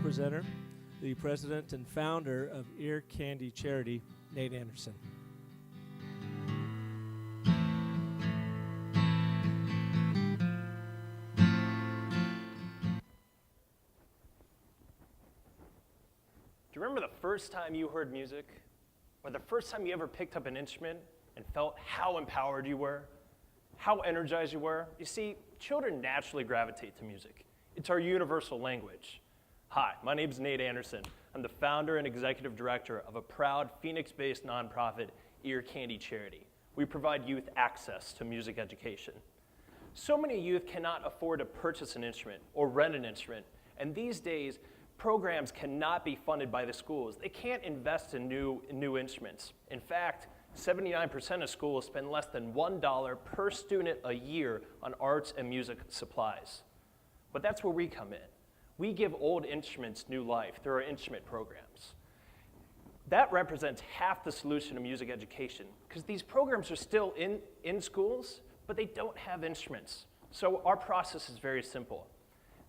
presenter, the president and founder of Ear Candy Charity, Nate Anderson. Do you remember the first time you heard music? Or the first time you ever picked up an instrument and felt how empowered you were? How energized you were? You see, children naturally gravitate to music. It's our universal language. Hi, my name's Nate Anderson. I'm the founder and executive director of a proud Phoenix-based nonprofit, Ear Candy Charity. We provide youth access to music education. So many youth cannot afford to purchase an instrument or rent an instrument, and these days, programs cannot be funded by the schools. They can't invest in new instruments. In fact, 79% of schools spend less than $1 per student a year on arts and music supplies. But that's where we come in. We give old instruments new life through our instrument programs. That represents half the solution to music education, because these programs are still in schools, but they don't have instruments. So our process is very simple.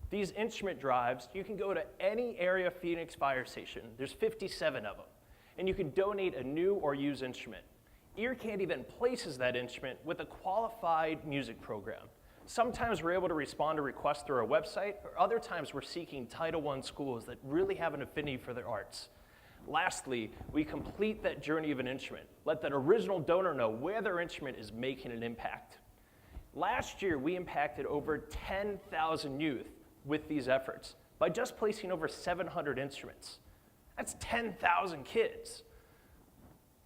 These instrument drives, you can go to any area Phoenix fire station. There's 57 of them. And you can donate a new or used instrument. Ear Candy then places that instrument with a qualified music program. Sometimes we're able to respond to requests through our website, or other times we're seeking Title I schools that really have an affinity for their arts. Lastly, we complete that journey of an instrument. Let that original donor know where their instrument is making an impact. Last year, we impacted over 10,000 youth with these efforts by just placing over 700 instruments. That's 10,000 kids.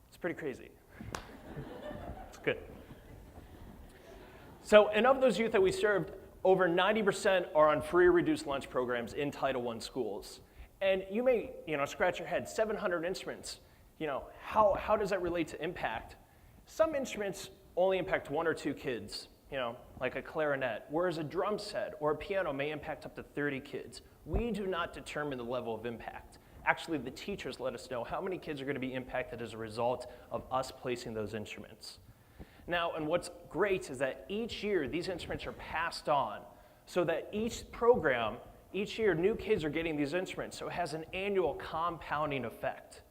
It's pretty crazy. It's good. So, and of those youth that we served, over 90% are on free or reduced lunch programs in Title I schools. And you may, scratch your head, 700 instruments, how does that relate to impact? Some instruments only impact 1 or 2 kids, like a clarinet, whereas a drum set or a piano may impact up to 30 kids. We do not determine the level of impact. Actually, the teachers let us know how many kids are going to be impacted as a result of us placing those instruments. Now, and what's great is that each year these instruments are passed on, so that each program, each year new kids are getting these instruments, so it has an annual compounding effect.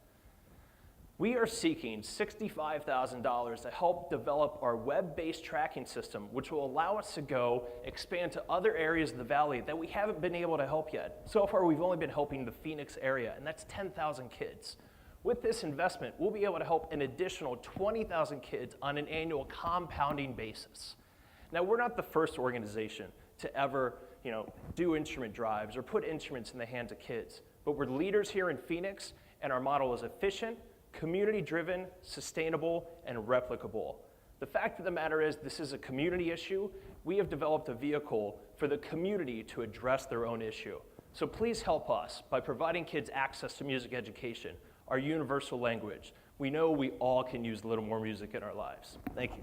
We are seeking $65,000 to help develop our web-based tracking system, which will allow us to expand to other areas of the valley that we haven't been able to help yet. So far, we've only been helping the Phoenix area, and that's 10,000 kids. With this investment, we'll be able to help an additional 20,000 kids on an annual compounding basis. Now, we're not the first organization to ever, do instrument drives or put instruments in the hands of kids, but we're leaders here in Phoenix, and our model is efficient, community-driven, sustainable, and replicable. The fact of the matter is, this is a community issue. We have developed a vehicle for the community to address their own issue. So please help us by providing kids access to music education, our universal language. We know we all can use a little more music in our lives. Thank you.